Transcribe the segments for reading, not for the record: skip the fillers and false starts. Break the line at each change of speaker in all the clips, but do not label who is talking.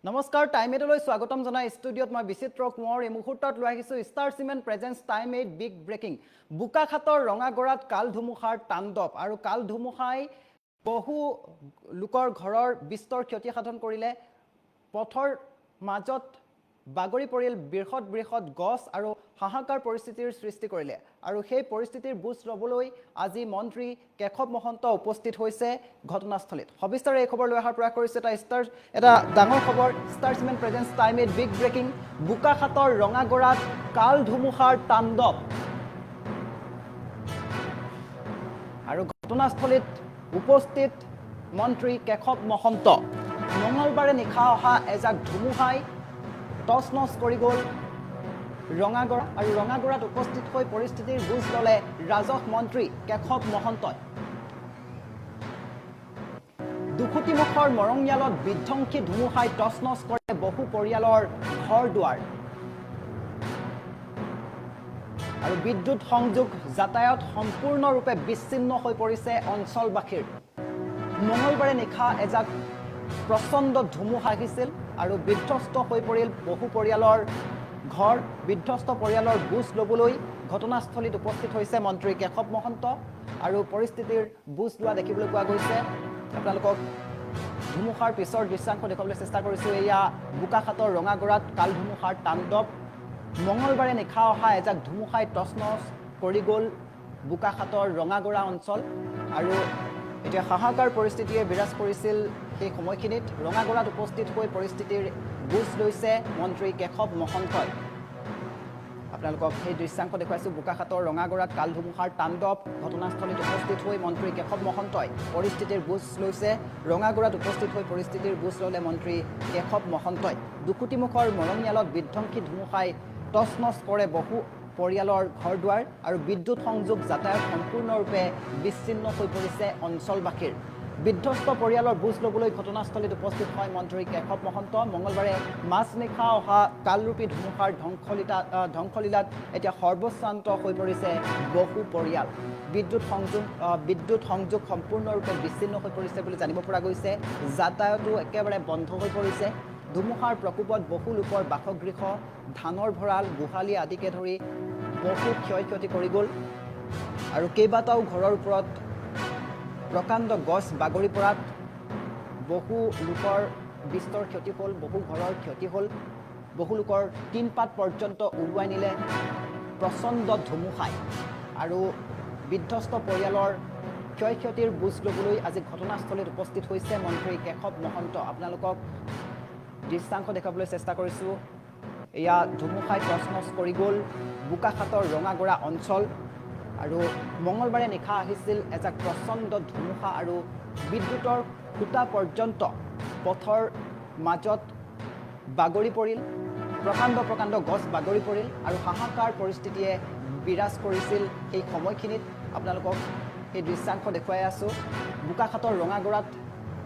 নমস্কাৰ টাইম এইটলৈ স্বাগতম জনাই ষ্টুডিঅ'ত মই বিচিত্ৰ কোঁৱৰ এই মুহূৰ্তত লৈ আহিছোঁ star cement presence time eight big breaking বোকাখাতৰ ৰঙাগড়াত কাল ধুমুহাৰ তাণ্ডৱ আৰু কাল ধুমুহাই বহু লোকৰ ঘৰৰ বিস্তৰ ক্ষতি সাধন কৰিলে পথৰ মাজত বাগৰি পৰিল বৃহৎ বৃহৎ গছ আৰু হাহাকাৰ পৰিস্থিতিৰ সৃষ্টি কৰিলে আৰু সেই পৰিস্থিতিৰ বুজ ল'বলৈ আজি মন্ত্ৰী কেশৱ মহন্ত উপস্থিত হৈছে ঘটনাস্থলীত সবিস্তাৰে এই খবৰ লৈ অহাৰ প্ৰয়াস কৰিছে এটা ডাঙৰ খবৰ star cement presence time eight big breaking বোকাখাতৰ ৰঙাগড়াত কাল ধুমুহাৰ তাণ্ডৱ আৰু ঘটনাস্থলীত উপস্থিত মন্ত্ৰী কেশৱ মহন্ত মঙলবাৰে নিশা অহা এজাক ধুমুহাই টচ নচ কৰি গ'ল ৰঙাগড়া আৰু ৰঙাগড়াত উপস্থিত হৈ পৰিস্থিতিৰ বুজ ল'লে ৰাজহ মন্ত্ৰী কেশৱ মহন্তই দুখুটিমুখৰ মৰঙিয়ালত বিধ্বংসী ধুমুহাই টচ নচ কৰে বহু পৰিয়ালৰ ঘৰ দুৱাৰ আৰু বিদ্যুৎ সংযোগ যাতায়াত সম্পূৰ্ণৰূপে বিচ্ছিন্ন হৈ পৰিছে অঞ্চলবাসীৰ মঙলবাৰে নিশা এজাক প্ৰচণ্ড ধুমুহা আহিছিল আৰু বিধ্বস্ত হৈ পৰিল বহু পৰিয়ালৰ ঘৰ বিধ্বস্ত পৰিয়ালৰ বুজ ল'বলৈ ঘটনাস্থলীত উপস্থিত হৈছে মন্ত্ৰী কেশৱ মহন্ত আৰু পৰিস্থিতিৰ বুজ লোৱা দেখিবলৈ পোৱা গৈছে আপোনালোকক ধুমুহাৰ পিছৰ দৃশ্যাংশ দেখুৱাবলৈ চেষ্টা কৰিছোঁ এয়া বোকাখাতৰ ৰঙাগড়াত কাল ধুমুহাৰ তাণ্ডৱ মঙলবাৰে নিশা অহা এজাক ধুমুহাই টচ নচ কৰি গ'ল বোকাখাতৰ ৰঙাগড়া অঞ্চল আৰু এতিয়া হাহাকাৰ পৰিস্থিতিয়ে বিৰাজ কৰিছিল সেই সময়খিনিত ৰঙাগড়াত উপস্থিত হৈ পৰিস্থিতিৰ বুজ লৈছে মন্ত্ৰী কেশৱ মহন্তই আপোনালোকক সেই দৃশ্যাংশ দেখুৱাইছোঁ বোকাখাতৰ ৰঙাগড়াত কাল ধুমুহাৰ তাণ্ডৱ ঘটনাস্থলীত উপস্থিত হৈ মন্ত্ৰী কেশৱ মহন্তই পৰিস্থিতিৰ বুজ লৈছে ৰঙাগড়াত উপস্থিত হৈ পৰিস্থিতিৰ বুজ ল'লে মন্ত্ৰী কেশৱ মহন্তই দুখুটিমুখৰ মৰঙিয়ালত বিধ্বংসী ধুমুহাই টচ নচ কৰে বহু পৰিয়ালৰ ঘৰ দুৱাৰ আৰু বিদ্যুৎ সংযোগ যাতায়াত সম্পূৰ্ণৰূপে বিচ্ছিন্ন হৈ পৰিছে অঞ্চলবাসীৰ বিধ্বস্ত পৰিয়ালৰ বুজ ল'বলৈ ঘটনাস্থলীত উপস্থিত হয় মন্ত্ৰী কেশৱ মহন্ত মঙলবাৰে মাজনিশা অহা কালৰূপী ধুমুহাৰ ধ্বংসলীলাত এতিয়া সৰ্বশ্ৰান্ত হৈ পৰিছে বহু পৰিয়াল বিদ্যুৎ সংযোগ সম্পূৰ্ণৰূপে বিচ্ছিন্ন হৈ পৰিছে বুলি জানিব পৰা গৈছে যাতায়াতো একেবাৰে বন্ধ হৈ পৰিছে ধুমুহাৰ প্ৰকোপত বহু লোকৰ বাসগৃহ ধানৰ ভঁৰাল গোহালি আদিকে ধৰি বহু ক্ষয় ক্ষতি কৰি গ'ল আৰু কেইবাটাও ঘৰৰ ওপৰত প্ৰকাণ্ড গছ বাগৰি পৰাত বহু লোকৰ বিস্তৰ ক্ষতি হ'ল বহু ঘৰৰ ক্ষতি হ'ল বহু লোকৰ টিনপাত পৰ্যন্ত উৰুৱাই নিলে প্ৰচণ্ড ধুমুহাই আৰু বিধ্বস্ত পৰিয়ালৰ ক্ষয় ক্ষতিৰ বুজ ল'বলৈ আজি ঘটনাস্থলীত উপস্থিত হৈছে মন্ত্ৰী কেশৱ মহন্ত আপোনালোকক দৃশ্যাংশ দেখাবলৈ চেষ্টা কৰিছোঁ এয়া ধুমুহাই টচ নচ কৰি গ'ল বোকাখাতৰ ৰঙাগড়া অঞ্চল আৰু মঙলবাৰে নিশা আহিছিল এজাক প্ৰচণ্ড ধুমুহা আৰু বিদ্যুতৰ খুঁটা পৰ্যন্ত পথৰ মাজত বাগৰি পৰিল প্ৰকাণ্ড গছ বাগৰি পৰিল আৰু হাহাকাৰ পৰিস্থিতিয়ে বিৰাজ কৰিছিল সেই সময়খিনিত আপোনালোকক সেই দৃশ্যাংশ দেখুৱাই আছোঁ বোকাখাতৰ ৰঙাগড়াত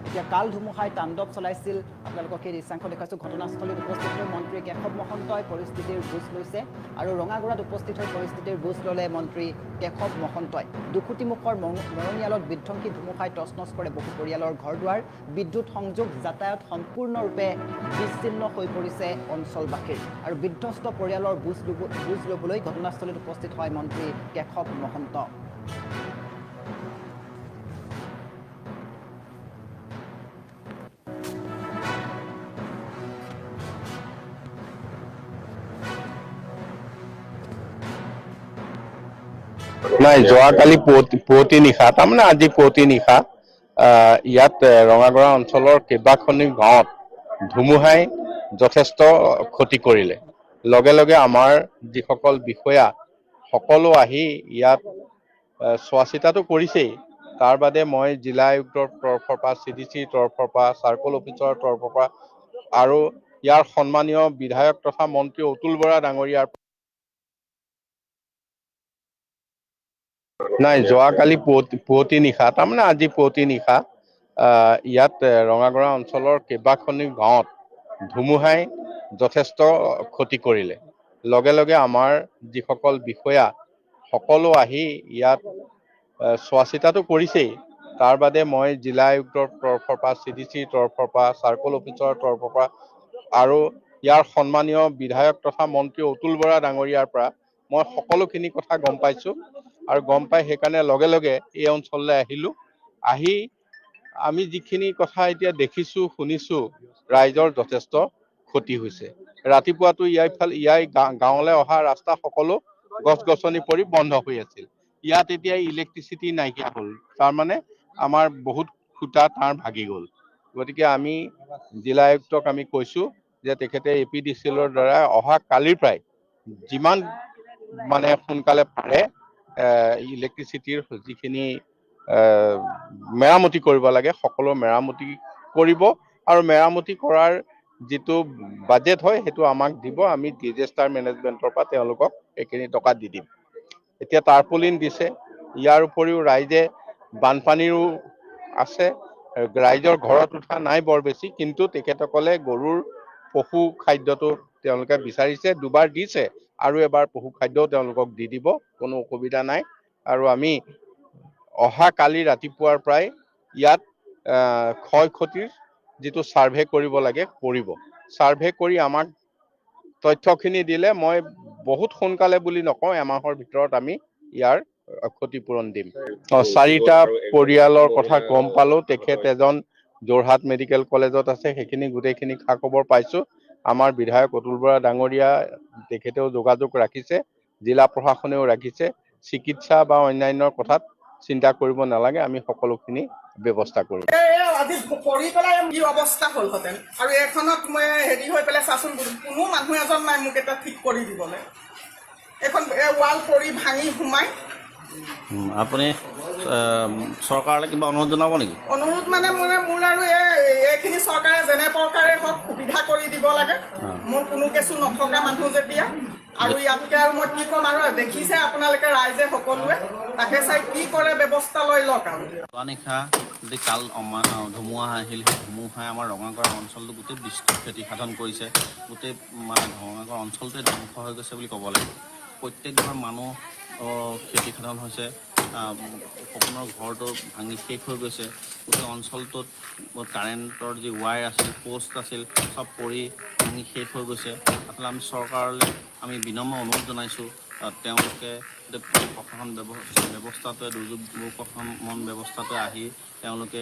এতিয়া কাল ধুমুহাই তাণ্ডৱ চলাইছিল আপোনালোকক সেই দৃশ্যাংশ দেখুৱাইছোঁ ঘটনাস্থলীত উপস্থিত হৈ মন্ত্ৰী কেশৱ মহন্তই পৰিস্থিতিৰ বুজ লৈছে আৰু ৰঙাগড়াত উপস্থিত হৈ পৰিস্থিতিৰ বুজ ল'লে মন্ত্ৰী কেশৱ মহন্তই দুখুটিমুখৰ মৰঙিয়ালত বিধ্বংসী ধুমুহাই টচ নচ কৰে বহু পৰিয়ালৰ ঘৰ দুৱাৰ বিদ্যুৎ সংযোগ যাতায়াত সম্পূৰ্ণৰূপে বিচ্ছিন্ন হৈ পৰিছে অঞ্চলবাসীৰ আৰু বিধ্বস্ত পৰিয়ালৰ বুজ ল'বলৈ ঘটনাস্থলীত উপস্থিত হয় মন্ত্ৰী কেশৱ মহন্ত
নাই যোৱাকালি পুৱতি নিশা তাৰমানে আজি পুৱতি নিশা ইয়াত ৰঙাগড়া অঞ্চলৰ কেইবাখনি গাঁৱত ধুমুহাই যথেষ্ট ক্ষতি কৰিলে লগে লগে আমাৰ যিসকল বিষয়া সকলো আহি ইয়াত চোৱা চিতাটো কৰিছেই তাৰ বাদে মই জিলা আয়ুক্তৰ তৰফৰ পৰা CDCৰ তৰফৰ পৰা চাৰ্কল অফিচৰ তৰফৰ পৰা আৰু ইয়াৰ সন্মানীয় বিধায়ক তথা মন্ত্ৰী অতুল বৰা ডাঙৰীয়াৰ নাই যোৱাকালি পুৱতি নিশা তাৰমানে আজি পুৱতি নিশা ইয়াত ৰঙাগড়া অঞ্চলৰ কেইবাখনি গাঁৱত ধুমুহাই যথেষ্ট ক্ষতি কৰিলে লগে লগে আমাৰ যিসকল বিষয়া সকলো আহি ইয়াত চোৱা চিতাটো কৰিছেই তাৰ বাদে মই জিলা আয়ুক্তৰ তৰফৰ পৰা CDCৰ তৰফৰ পৰা চাৰ্কল অফিচৰ তৰফৰ পৰা আৰু ইয়াৰ সন্মানীয় বিধায়ক তথা মন্ত্ৰী অতুল বৰা ডাঙৰীয়াৰ পৰা মই সকলোখিনি কথা গম পাইছোঁ আৰু গম পাই সেইকাৰণে লগে লগে এই অঞ্চললৈ আহিলোঁ। আহি আমি যিখিনি কথা এতিয়া দেখিছোঁ শুনিছোঁ, ৰাইজৰ যথেষ্ট ক্ষতি হৈছে। ৰাতিপুৱাতো ইয়াৰ গাঁৱলৈ অহা ৰাস্তা সকলো গছ-গছনি পৰি বন্ধ হৈ আছিল। ইয়াত এতিয়া ইলেক্ট্ৰিচিটি নাইকিয়া হ'ল, তাৰমানে আমাৰ বহুত খুঁটা তাঁৰ ভাগি গ'ল। গতিকে আমি জিলা আয়ুক্তক আমি কৈছোঁ যে তেখেতে APDCLৰ দ্বাৰা অহা কালিৰ পৰাই যিমান মানে সোনকালে পাৰে ইলেক্ট্ৰিচিটিৰ যিখিনি মেৰামতি কৰিব লাগে সকলো মেৰামতি কৰিব আৰু মেৰামতি কৰাৰ যিটো বাজেট হয় সেইটো আমাক দিব। আমি ডিজাষ্টাৰ মেনেজমেণ্টৰ পৰা তেওঁলোকক এইখিনি টকা দি দিম। এতিয়া টাৰ্পলিন দিছে। ইয়াৰ উপৰিও ৰাইজে বানপানীৰো আছে। ৰাইজৰ ঘৰত উঠা নাই বৰ বেছি, কিন্তু তেখেতসকলে গৰুৰ পশু খাদ্যটো তেওঁলোকে বিচাৰিছে, দুবাৰ দিছে আৰু এবাৰ পশু খাদ্যও তেওঁলোকক দি দিব, কোনো অসুবিধা নাই। আৰু আমি অহা কালি ৰাতিপুৱাৰ পৰাই ইয়াত ক্ষয় ক্ষতিৰ যিটো ছাৰ্ভে কৰিব লাগে কৰিব। ছাৰ্ভে কৰি আমাক তথ্যখিনি দিলে মই বহুত সোনকালে বুলি নকওঁ, এমাহৰ ভিতৰত আমি ইয়াৰ ক্ষতিপূৰণ দিম। 4টা পৰিয়ালৰ কথা গম পালো। তেখেত এজন যোৰহাট মেডিকেল কলেজত আছে, সেইখিনি গোটেইখিনি খা খবৰ পাইছো। আমাৰ বিধায়ক অতুল বৰা ডাঙৰীয়া তেখেতেও যোগাযোগ ৰাখিছে, জিলা প্ৰশাসনেও ৰাখিছে। চিকিৎসা বা অন্যান্যৰ কথাত চিন্তা কৰিব নালাগে, আমি সকলোখিনি ব্যৱস্থা কৰিম।
আজি পৰি পেলাই কি অৱস্থা হ'লহেঁতেন, আৰু এইখনত মই হেৰি হৈ পেলাই চাচোন, কোনো মানুহ এজন নাই মোক এটা ঠিক কৰি দিবলৈ। এখন ৱাল পৰি ভাঙি সোমাই।
আপুনি চৰকাৰলৈ কিবা অনুৰোধ জনাব নেকি?
অনুৰোধ মানে মোৰ আৰু এইখিনি চৰকাৰে যেনে প্ৰকাৰে হওক সুবিধা কৰি দিব লাগে। মোৰ কোনো কেঁচু নথকা মানুহ যেতিয়া, আৰু ইয়াতকে আৰু মই কি ক'ম, আৰু দেখিছে আপোনালোকে ৰাইজে সকলোৱে, তাকে চাই কি কৰে ব্যৱস্থা লৈ লওক। আৰু
যোৱা নিশা যদি কাল ধুমুহা আহিল, সেই ধুমুহাই আমাৰ ৰঙাগড় অঞ্চলটো গোটেই বিস্তৃত ক্ষতিসাধন কৰিছে। গোটেই ৰঙাগড় অঞ্চলটোৱে ধ্বংস হৈ গৈছে বুলি ক'ব লাগিব। প্ৰত্যেক ঘৰ মানুহ ক্ষতিসাধন হৈছে। সপোনৰ ঘৰটো ভাঙি শেষ হৈ গৈছে। গোটেই অঞ্চলটোত কাৰেণ্টৰ যি ৱায়াৰ আছিল, প'ষ্ট আছিল, চব পৰি ভাঙি শেষ হৈ গৈছে। আচলতে আমি চৰকাৰলৈ আমি বিনম্ৰ অনুৰোধ জনাইছোঁ, তেওঁলোকে প্ৰশাসন ব্যৱস্থাটোৱে, দুৰ্যোগ প্ৰশমন ব্যৱস্থাটোৱে আহি তেওঁলোকে